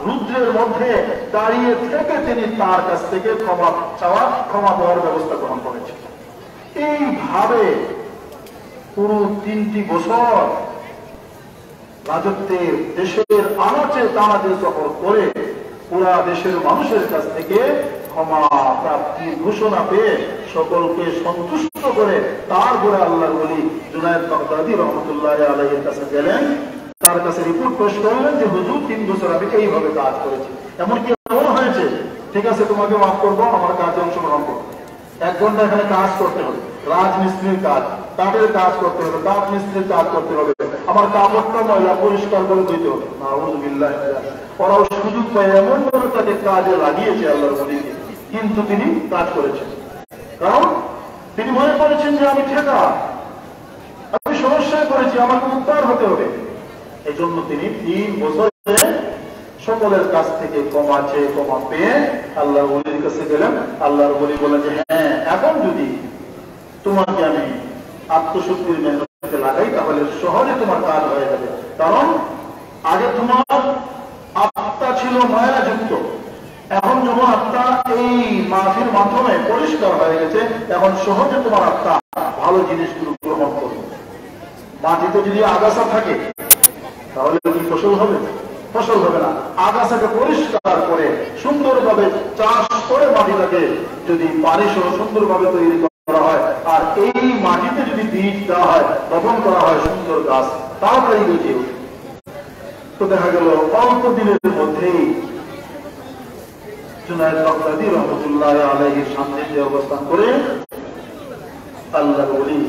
রুদ্রের মধ্যে দাঁড়িয়ে থেকে তিনি তার কাছ থেকে ক্ষমা চাওয়া, ক্ষমা দেওয়ার ব্যবস্থা গ্রহণ করেছেন। এইভাবে পুরো 3টি বছর রাজত্বে দেশের আনাচে তানাচে সফর করে পুরা দেশের মানুষের কাছ থেকে ক্ষমা প্রাপ্তির ঘোষণা পেয়ে সকলকে সন্তুষ্ট করে তারপরে আল্লাহর ওলি জুনায়েদ বাগদাদী রহমতুল্লাহ আলাইহির কাছে গেলেন। তার কাছে রিপোর্ট পেশ করলেন যে হুজুর 3 বছর আমি এইভাবে কাজ করেছি, এমনকি এমন হয়েছে, ঠিক আছে তোমাকে মাফ করবো, আমার কাজে অংশগ্রহণ করবো। 1 ঘন্টা এখানে কাজ করতে হবে, রাজমিস্ত্রির কাজ, কাঠের কাজ করতে হবে, কাঠ মিস্ত্রির কাজ করতে হবে, আমার কাপড়টা ময়লা পরিষ্কার করে দিতে হবে। নাউযুবিল্লাহ। ওরাও সুযোগ পায় এমন করে তাকে কাজে লাগিয়েছে আল্লাহর ওলিকে, কিন্তু তিনি কাজ করেছেন। কারণ তিনি মনে করেছেন যে আমি ঠেকা, আমি সমস্যায় পড়েছি, আমাকে উদ্ধার হতে হবে। এই জন্য তিনি 3 বছরে সকলের কাছ থেকে ক্ষমা চেয়ে ক্ষমা পেয়ে আল্লাহর ওলির কাছে গেলেন। আল্লাহর ওলি বলেন যে হ্যাঁ, এখন যদি তোমাকে আমি আত্মশক্তির মেহনতে লাগাই তাহলে সহজে তোমার কাজ হয়ে যাবে। কারণ আগে তোমার আত্মা ছিল মায়াযুক্ত, এখন যখন আত্মা এই মাফির মাধ্যমে পরিষ্কার হয়ে গেছে, এখন সহজে তোমার আত্মা ভালো জিনিসগুলো গ্রহণ করবে। মাটিতে যদি আগাছা থাকে তাহলে কি ফসল হবে? ফসল হবে না। আগাছাকে পরিষ্কার করে সুন্দরভাবে চাষ করে মাটিটাকে যদি পানি সহ সুন্দরভাবে তৈরি করা হয়, আর এই মাটিতে যদি বীজ দেওয়া হয়, বপন করা হয়, সুন্দর গাছ তাড়াতাড়ি গেছে। তো দেখা গেল অল্প দিনের মধ্যেই জুনায়েদ বাগদাদী রহমতুল্লাহ আলাইহির সামনে অবস্থান করে আল্লাহর ওলি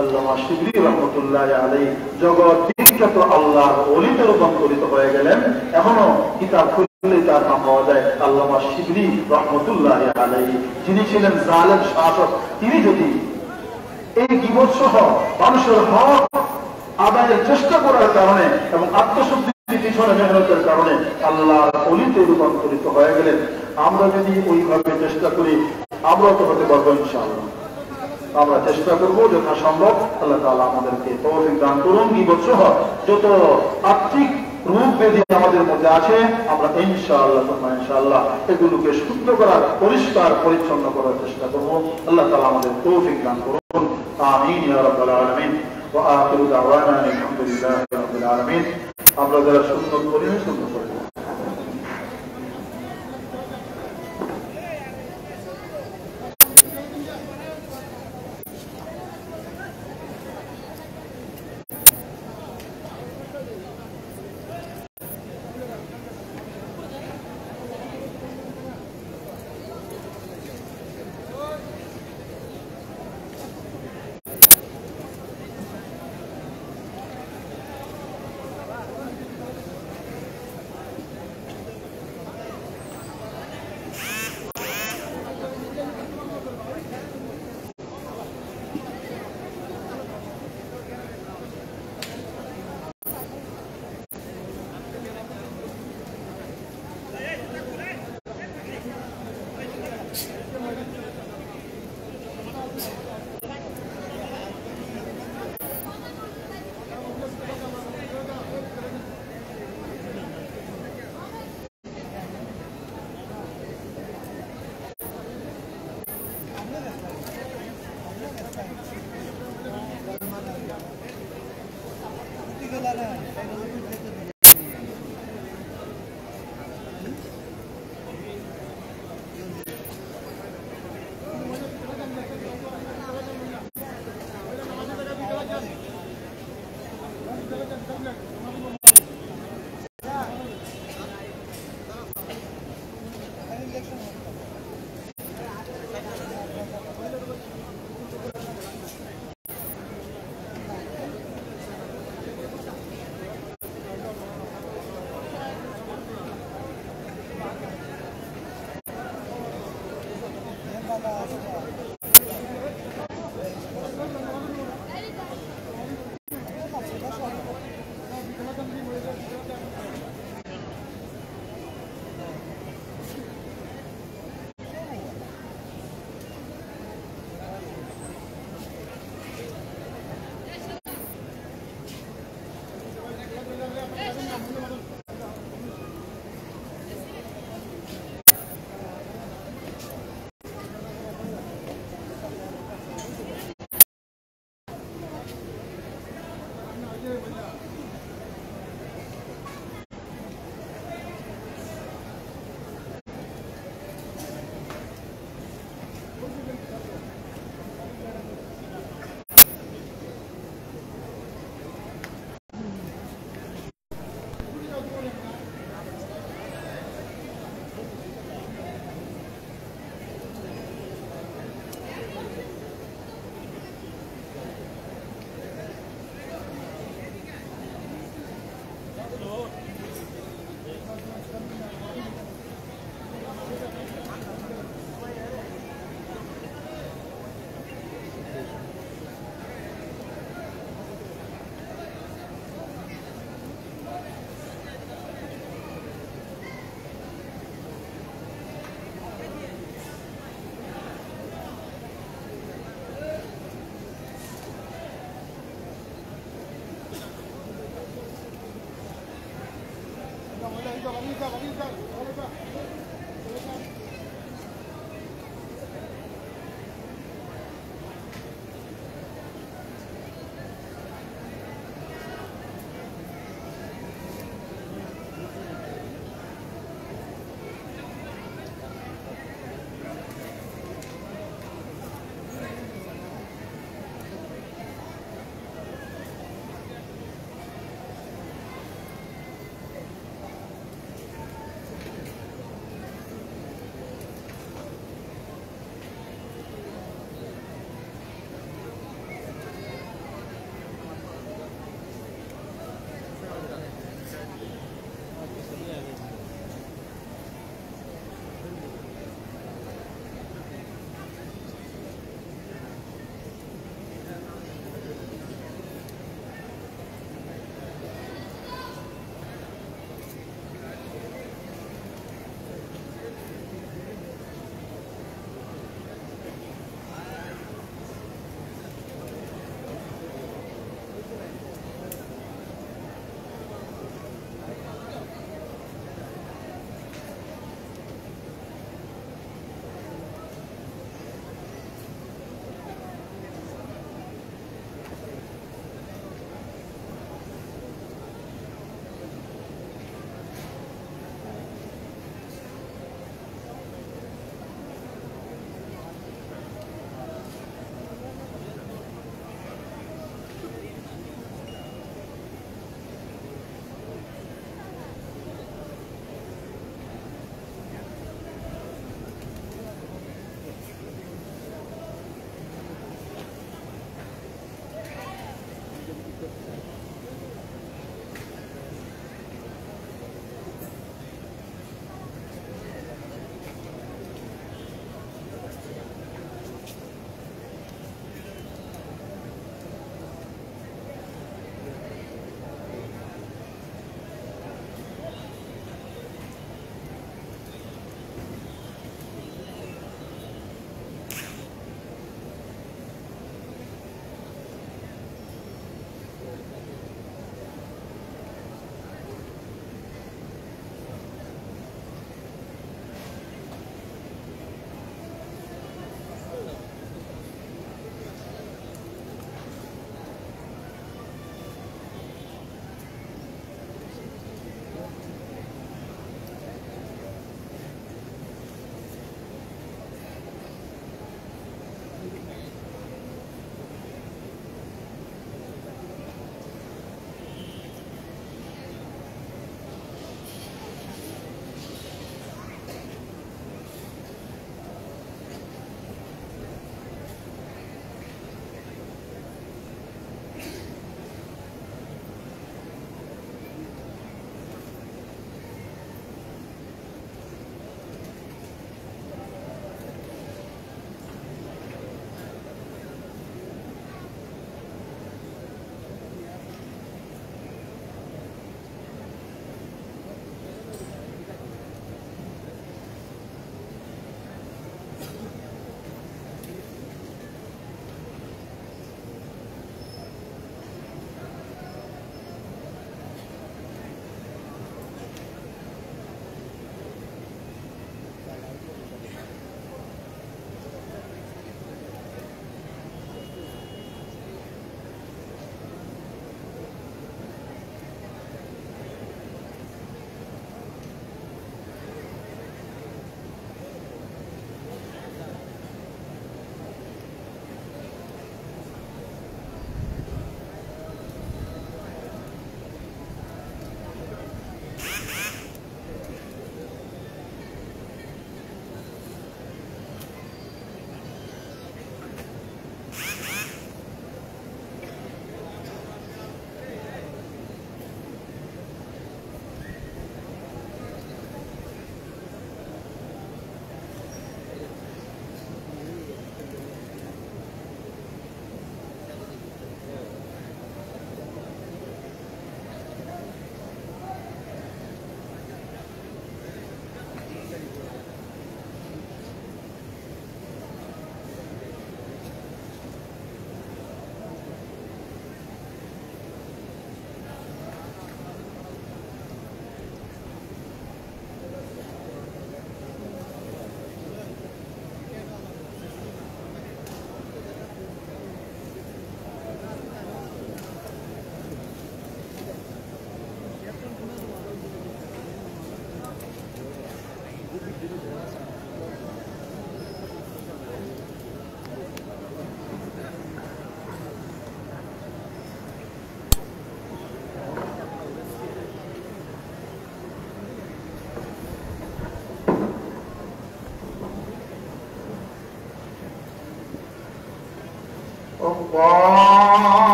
আল্লামা শিবলি রহমতুল্লাহ আলাইহি জগৎ বিখ্যাত আল্লাহর ওলিতে রূপান্তরিত হয়ে গেলেন। এখনো কিতাব খুললে তার নাম পাওয়া যায় আল্লামা শিবলি রহমতুল্লাহ আলাইহি, যিনি ছিলেন জালেম শাসক। তিনি যদি এই গীবত সহ মানুষের হক আদায়ের চেষ্টা করার কারণে এবং আত্মশুদ্ধির পিছনে মেহনতের কারণে আল্লাহর ওলিতে রূপান্তরিত হয়ে গেলেন। আমরা যদি ওইভাবে চেষ্টা করি আমরা তো হতে পারবো ইনশাআল্লাহ। আমরা চেষ্টা করবো যথাসম্ভব। আল্লাহ তাআলা আমাদেরকে তৌফিক দান করুন। গীবত সহ যত আর্থিক রূপ বেদি আমাদের মধ্যে আছে আমরা ইনশাআল্লাহ এগুলোকে শুদ্ধ করার, পরিষ্কার পরিচ্ছন্ন করার চেষ্টা করবো। আল্লাহ তাআলা আমাদের তৌফিক দান করুন। আমিন ইয়া রাব্বাল আলামিন। ওয়া আখিরু দাওয়ানা আলহামদুলিল্লাহি রাব্বিল আলামিন। আমরা যারা সুন্নত করি সুন্নত করি।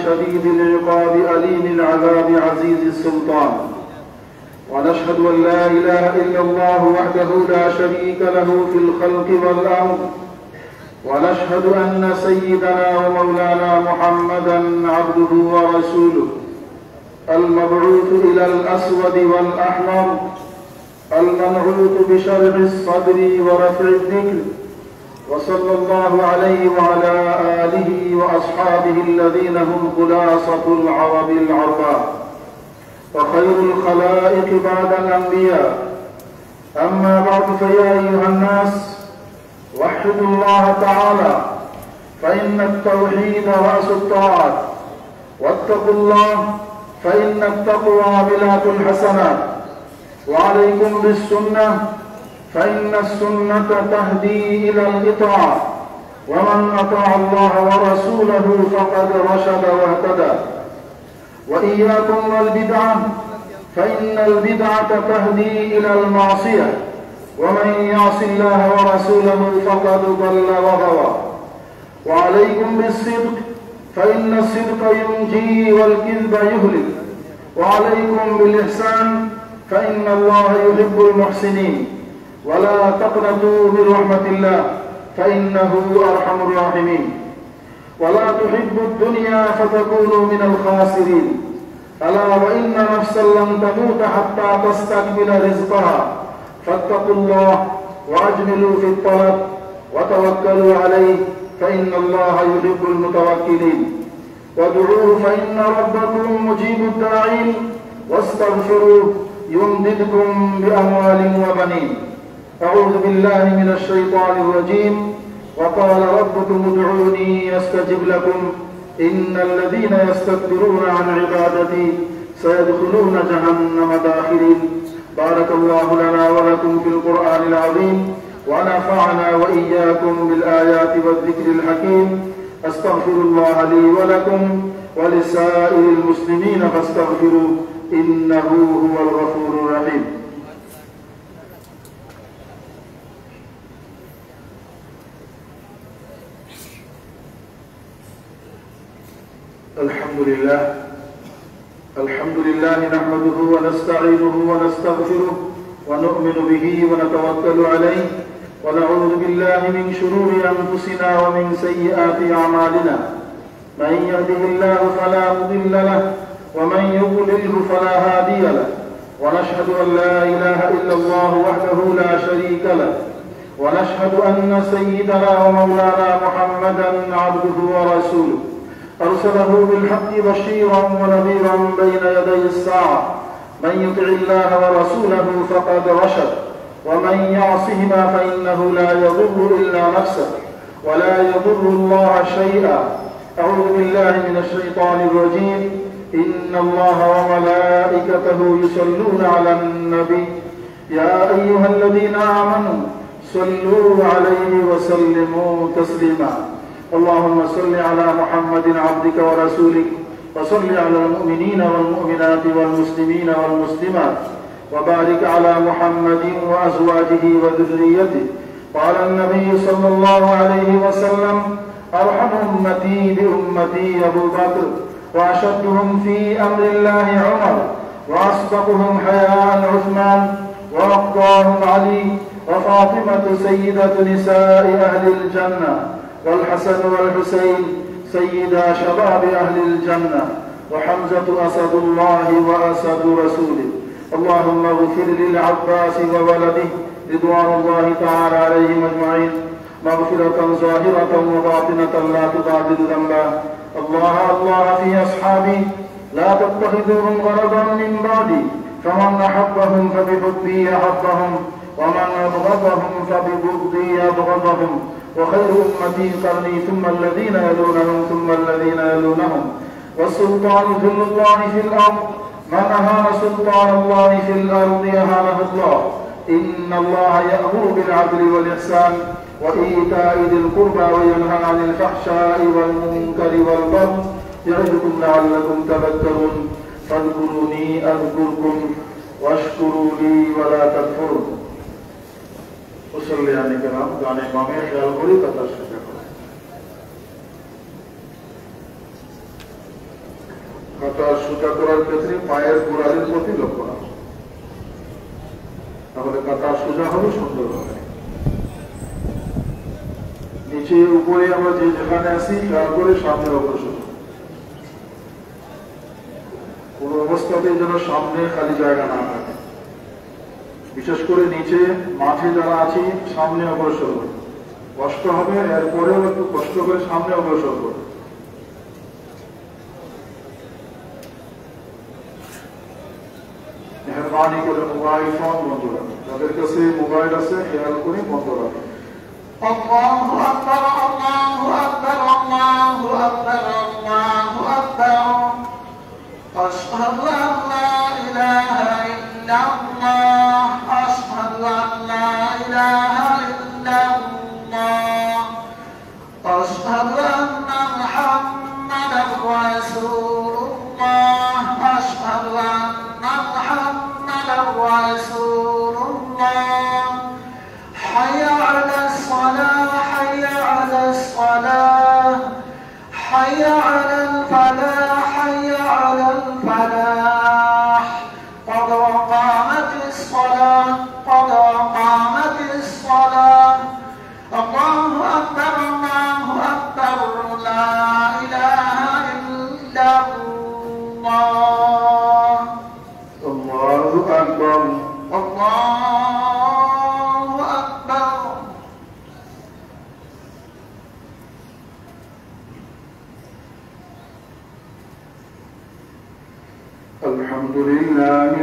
شديد العقاب أليم العذاب عزيز السلطان ونشهد أن لا إله إلا الله وحده لا شريك له في الخلق والأمر ونشهد أن سيدنا ومولانا محمدا عبده ورسوله المبعوث إلى الأسود والأحمر المنعوت بشرع الصدر ورفع الذكر وصلى الله عليه وعلى آله وأصحابه الذين هم خلاصة العرب العرباء وخير الخلائق بعد الأنبياء. أما بعد فيا أيها الناس وحدوا الله تعالى فإن التوحيد رأس الطاعات واتقوا الله فإن التقوى بلاغ الحسنات وعليكم بالسنة فإن السنة تهدي إلى الإطاعة ومن أطاع الله ورسوله فقد رشد واهتدى وإياكم والبدعة فإن البدعة تهدي إلى المعصية ومن يعص الله ورسوله فقد ضل وغوى وعليكم بالصدق فإن الصدق ينجي والكذب يهلك وعليكم بالإحسان فإن الله يحب المحسنين ولا تقنطوا من رحمة الله فإنه أرحم الراحمين ولا تحبوا الدنيا فتكونوا من الخاسرين ألا وإن نفسا لن تموت حتى تستكمل رزقها فاتقوا الله وأجملوا في الطلب وتوكلوا عليه فإن الله يحب المتوكلين وادعوه فإن ربكم مجيب الداعين واستغفروه يمددكم بأموال وبنين. أعوذ بالله من الشيطان الرجيم. وقال ربكم ادعوني أستجب لكم إن الذين يستكبرون عن عبادتي سيدخلون جهنم داخرين. بارك الله لنا ولكم في القرآن العظيم ونفعنا وإياكم بالآيات والذكر الحكيم. أستغفر الله لي ولكم ولسائر المسلمين فاستغفروه إنه هو الغفور الرحيم. الحمد لله نحمده ونستعينه ونستغفره ونؤمن به ونتوكل عليه ونعوذ بالله من شرور أنفسنا ومن سيئات أعمالنا. من يهده الله فلا مضل له ومن يضلله فلا هادي له ونشهد أن لا إله إلا الله وحده لا شريك له ونشهد أن سيدنا ومولانا محمدا عبده ورسوله أرسله بالحق بشيرا ونذيرا بين يدي الساعة. من يطع الله ورسوله فقد رشد ومن يعصهما فإنه لا يضر إلا نفسه ولا يضر الله شيئا. أعوذ بالله من الشيطان الرجيم. إن الله وملائكته يصلون على النبي يا أيها الذين آمنوا صلوا عليه وسلموا تسليما. اللهم صل على محمد عبدك ورسولك وصل على المؤمنين والمؤمنات والمسلمين والمسلمات وبارك على محمد وأزواجه وذريته. قال النبي صلى الله عليه وسلم أرحم أمتي بأمتي أبو بكر وأشدهم في أمر الله عمر وأصدقهم حياء عثمان وأقضاهم علي وفاطمة سيدة نساء أهل الجنة والحسن والحسين سيدا شباب أهل الجنة وحمزة أسد الله وأسد رسوله. اللهم اغفر للعباس وولده رضوان الله تعالى عليهم أجمعين مغفرة ظاهرة وباطنة لا تغادر ذنبا. الله الله في أصحابي لا تتخذوهم غرضا من بعدي فمن أحبهم فبحبي أحبهم ومن أبغضهم فببغضي أبغضهم وخير أمتي قرني ثم الذين يلونهم ثم الذين يلونهم. والسلطان ذل الله في الأرض من أهان سلطان الله في الأرض أهانه الله. إن الله يأمر بالعدل والإحسان وإيتاء ذي القربى وينهى عن الفحشاء والمنكر والبغي يعظكم لعلكم تذكرون. فاذكروني أذكركم واشكروا لي ولا تكفرون. মুসল্লিয়ানে কেরাম গানে মামে খেয়াল করি কথা শেখা করে। কথা সোজা করার ক্ষেত্রে পায়ের গোড়ালির প্রতি লক্ষ্য রাখো, তাহলে কথা সোজা হবে, সুন্দর হবে। নিচে উপরে আমরা যে যেখানে আছি খেয়াল করে সামনে অগ্রসর, কোন অবস্থাতেই যেন সামনে খালি জায়গা না থাকে। বিশেষ করে নিচে মাঠে যারা আছি সামনে অগ্রসর করে, কষ্ট হবে, এরপরেও একটু কষ্ট করে সামনে অগ্রসর করে। মেহরবানি করে মোবাইল ফোন বন্ধ রাখে, যাদের কাছে মোবাইল আছে খেয়াল করে বন্ধ রাখে। আল্লাহু আকবার, আল্লাহু আকবার, আল্লাহু আকবার, আল্লাহু আকবার। আশহাদু আন লা ইলাহা ইল্লাল্লাহ, আশহাদু আন লা ইলাহা ইল্লাল্লাহ, আশহাদু আন্না মুহাম্মাদার রাসূলুল্লাহ, আশহাদু আন্না মুহাম্মাদার রাসূলুল্লাহ। হাইয়া আলাস সালাহ, হাইয়া আলাস সালাহ, হাইয়া আলাল ফালাহ, হাইয়া আলাল ফালাহ। قد قامت الصلاة، قد قامت الصلاة. الله أكبر، الله أكبر، لا إله إلا الله. الله أكبر، الله أكبر.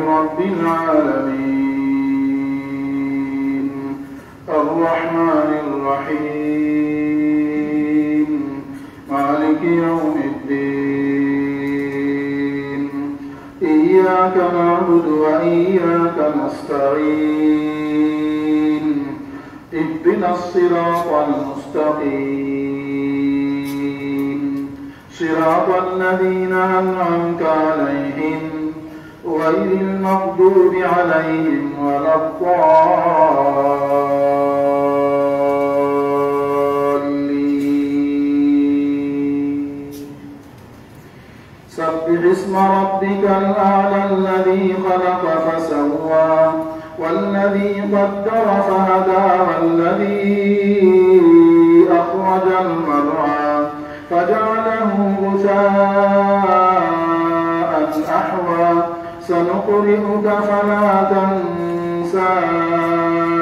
رب العالمين الرحمن الرحيم مالك يوم الدين إياك نعبد وإياك نستعين اهدنا الصراط المستقيم صراط الذين أنعمت عليهم غير المغضوب عليهم ولا الضالين سبح اسم ربك الأعلى الذي خلق فسوى والذي قدر فهدى والذي أخرج المرعى فجعله غثاء أحوى سنقرئك فلا تنسى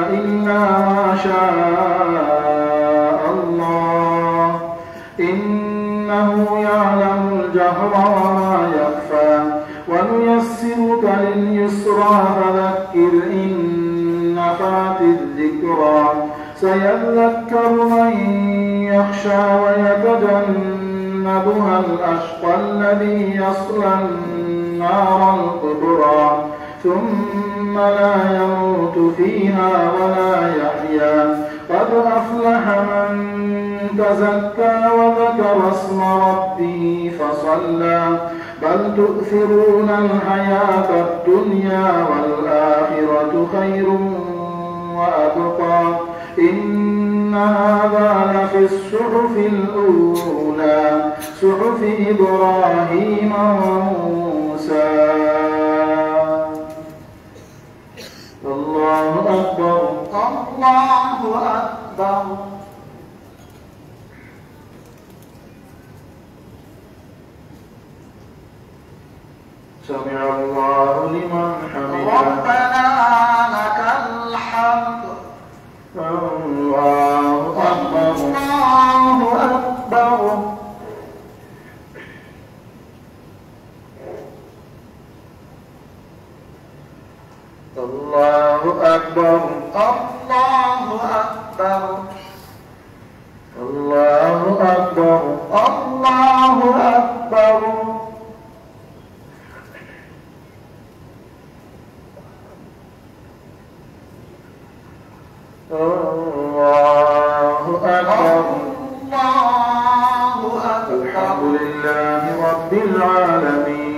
إلا ما شاء الله إنه يعلم الجهر وما يخفى ونيسرك لليسرى فذكر إن نفعت الذكرى سيذكر من يخشى ويتجنبها الأشقى الذي يصلى النار الكبرى ثم لا يموت فيها ولا يحيا قد أفلح من تزكى وذكر اسم ربه فصلى بل تؤثرون الحياة الدنيا والآخرة خير وأبقى إن هذا لفي الصحف الأولى صحف إبراهيم وموسى الله أكبر الله أكبر سمع الله لمن حمده ربنا لك الحمد الله أكبر الله أكبر الله أكبر الله أكبر الله أكبر الله أكبر الله أكبر الله الحمد أكبر لله رب العالمين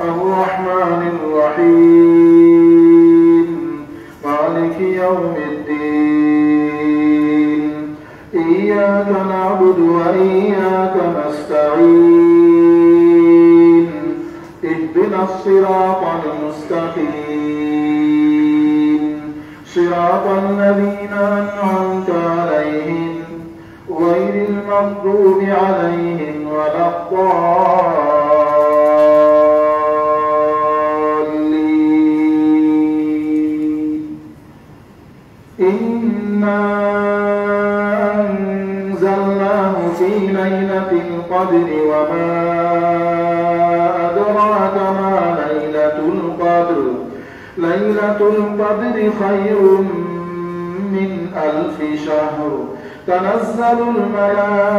الرحمن الرحيم مالك يوم الدين إياك نعبد وإياك نستعين اهدنا الصراط المستقيم صراط الذين أنعمت عليهم غير المغضوب عليهم ولا الضالين إنا أنزلناه في ليلة القدر وما أدراك ما ليلة القدر ليلة القدر خير من 1000 شهر تنزل الملائكة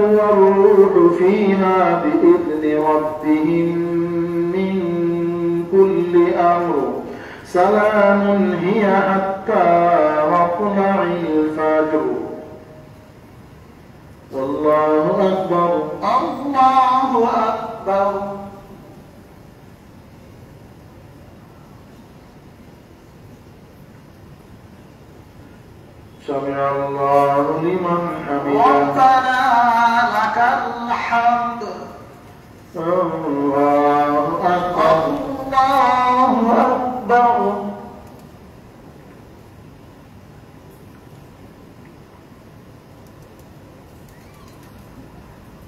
والروح فيها بإذن ربهم من كل أمر سلام هي حتى مطلع الفجر والله أكبر الله أكبر سمع الله لمن حمده ربنا لك الحمد الله أكبر الله أكبر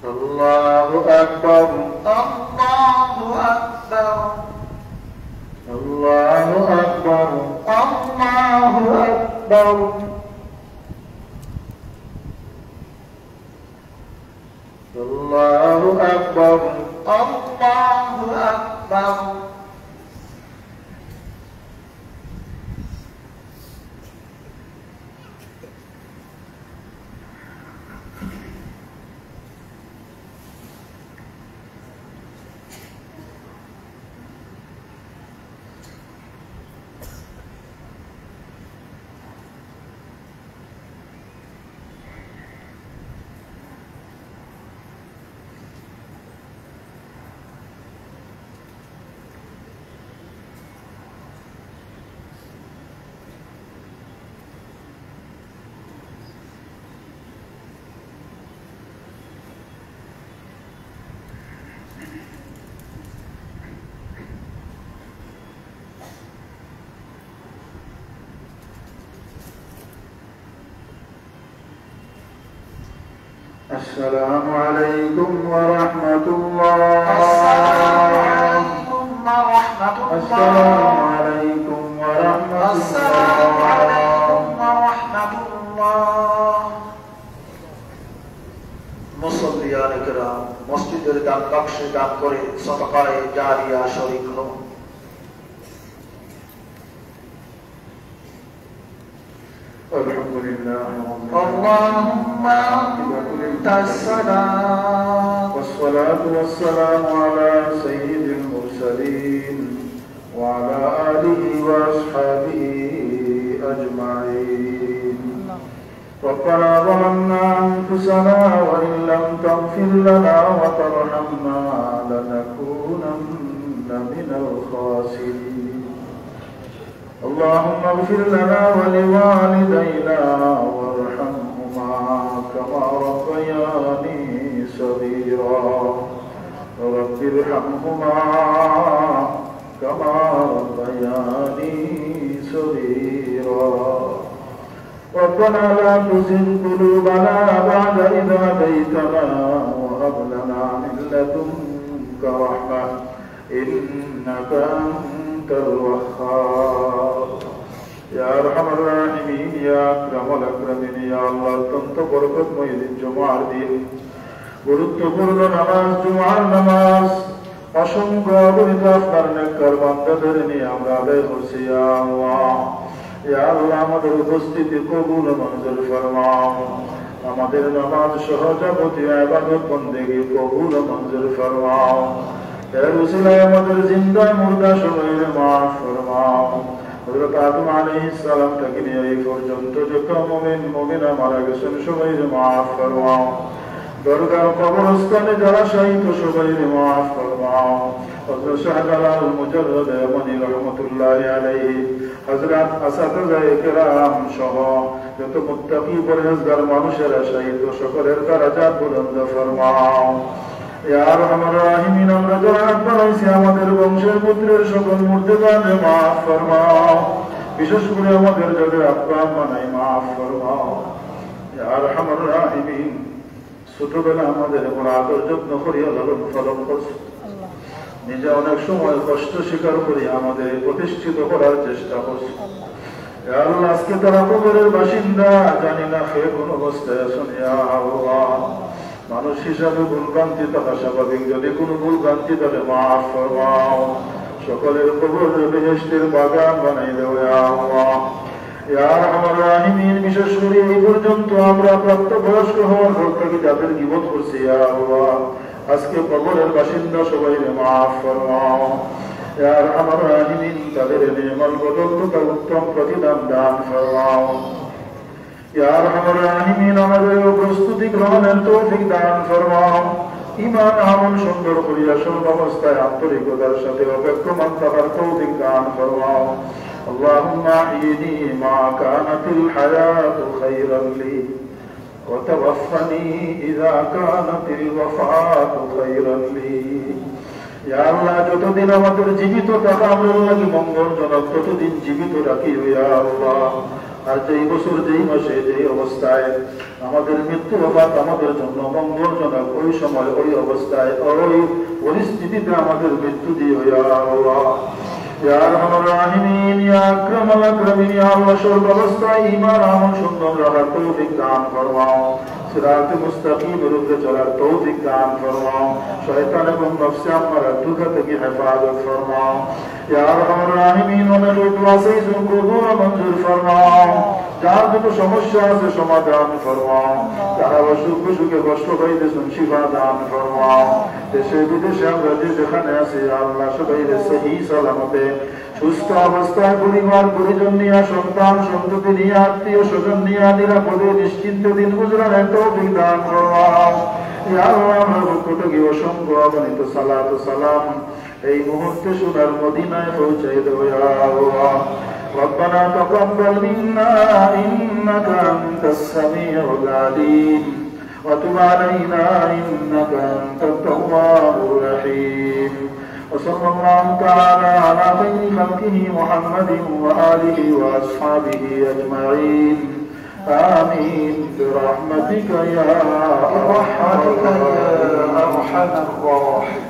الله أكبر الله أكبر الله أكبر الله أكبر الله أكبر الله السلام عليكم ورحمة الله. السلام عليكم ورحمة الله. মুসল্লিয়ান কিরাম, মসজিদের দান বাক্সে দান করে সাদাকায়ে জারিয়া শরীক হন। الحمد لله اللهم أنت السلام والصلاة والسلام على سيد المرسلين وعلى آله وأصحابه أجمعين. ربنا ظلمنا أنفسنا وإن لم تغفر لنا وترحمنا لنكونن من الخاسرين. اللهم اغفر لنا ولوالدينا وارحمهما كما ربياني صغيرا رب ارحمهما كما ربياني صغيرا. ربنا لا تزغ قلوبنا بعد إذ هديتنا وهب لنا من لدنك رحمة إنك أنت الوهاب. يا أرحم الراحمين يا أكرم الأكرمين يا الله অত্যন্ত বরকতময় দিন জুমার দিন, গুরুত্বপূর্ণ নামাজ জুমার নামাজ, অসংখ্য অগণিত আপনার নেককার বান্দাদের নিয়ে আমরা আদায় করছি। ইয়া আল্লাহ, ইয়া আল্লাহ আমাদের উপস্থিতি কবুল মঞ্জুর ফরমাও, আমাদের নামাজ সহ যাবতীয় ইবাদত বন্দেগী কবুল মঞ্জুর ফরমাও। এর উসিলায় আমাদের জিন্দা মুর্দা সবাইকে মাফ ফরমাও। হযরত আদম আলাইহিস সালাম থেকে নিয়ে এই পর্যন্ত যত মুমিন মুমিনা মারা গেছেন সবাইকে মাফ ফরমাও। দরগার কবরস্থানে যারা শহীদ সবাইকে মাফ ফরমাও। হযরত শাহজালাল মুজাদ্দিদ আমনি রহমাতুল্লাহি আলাইহি, হযরত আসাদুল্লাহ কিরাম সহ যত মুত্তাকি পরহেজগার মানুষেরা শহীদ সকলের দারাজাত বুলন্দ ফরমাও। ইয়া আরহামার রাহিমিন, আমরা যারা বানাইছি আমাদের বংশের পুত্রের সকল মুর্দেগানে মাফ ফরমাও, বিশেষ করে আমাদের যাদের আব্বা আম্মা নাই মাফ ফরমাও। ইয়া আরহামার রাহিমিন, ছোটবেলা আমাদের বড় আদর যত্ন করিয়া লালন পালন করছে, নিজে অনেক সময় কষ্ট স্বীকার করি আমাদের প্রতিষ্ঠিত করার চেষ্টা করছে। ইয়া আল্লাহ, আজকে তারা কবরের বাসিন্দা, জানি না সে কোন অবস্থায় আছেন। ইয়া আল্লাহ, মানুষ হিসাবে ভুলভ্রান্তি থাকা স্বাভাবিক, যদি কোনো ভুলভ্রান্তি তাহলে মাফ ফরমাও। সকলের কবর বেহেশতের বাগান বানাই দেও ইয়া আল্লাহ। ইয়া আরহামার রাহিমিন, বিশেষ করে এই পর্যন্ত আমরা প্রাপ্তবয়স্ক হওয়ার পর থেকে যাদের গীবত করছি ইয়া আল্লাহ, আজকে কবরের বাসিন্দা সবাইকে মাফ ফরমাও। ইয়া আরহামার রাহিমিন, তাদের নেমাল বদল তথা উত্তম প্রতিদান দান ফরমাও। ইয়া আরহামার রাহিমিন, আমাদের প্রস্তুতি গ্রহণের তৌফিক দান ফরমাও। ঈমান আমল সুন্দর করিয়া সব অবস্থায় আন্তরিকতার সাথে অপেক্ষমান থাকার তৌফিক দান ফরমাও। আল্লাহুম্মা আহইনি মা কানাতিল হায়াতু খায়রান লি ওয়া তাওয়াফফানি ইযা কানাতিল ওয়াফাতু খায়রান লি। ইয়া আল্লাহ, যতদিন আমাদের জীবিত থাকা আমল লাগি মঙ্গলজনক, ততদিন জীবিত রাখি ইয়া আল্লাহ। আর যেই বছর, যেই মাসে, যেই অবস্থায় আমাদের মৃত্যু হবাত আমাদের জন্য মঙ্গলজনক, ওই সময়, ওই অবস্থায়, ওই পরিস্থিতিতে আমাদের মৃত্যু দিয়ে ইয়া আল্লাহ। ইয়া আরহামার রাহিমিন, ইয়া আকরামাল আকরামিন, ইয়া আল্লাহ, সর্ব অবস্থায় ঈমান আমল সুন্দর রাখার তৌফিক দান ফরমাও। সিরাতে মুস্তাকিমের উপরে চলার তৌফিক দান ফরমাও। শয়তান এবং নফসে আম্মারার ধোঁকা থেকে হেফাজত ফরমাও। ইয়া আরহামার রাহিমিন, অনেক লোক আছে কবুল মঞ্জুর ফরমাও। যার যত সমস্যা আছে সমাধান ফরমাও। যারা অসুখ বিসুখে কষ্ট পাইতেছেন শিফা দান ফরমাও। দেশে বিদেশে আমরা যে যেখানে আছি আল্লাহ সবাইকে সহি সালামতে সুস্থ অবস্থায় পরিবার পরিজন নিয়ে, সন্তান সন্ততি নিয়ে, আত্মীয় স্বজন নিয়ে নিরাপদে নিশ্চিন্ত দিন গুজরানের তৌফিক দান ফরমাও। ইয়া আল্লাহ, আমরা পক্ষ থেকে অসংখ্য অগণিত সালাত ও সালাম এই মুহূর্তে সোনার মদিনায় পৌঁছাই দেও ইয়া আল্লাহ। ربنا تقبل منا إنك أنت السميع العليم وتب علينا إنك أنت التواب الرحيم. وصلى الله تعالى على خير خلقه محمد وآله وأصحابه أجمعين. آمين برحمتك يا أرحم الراحمين.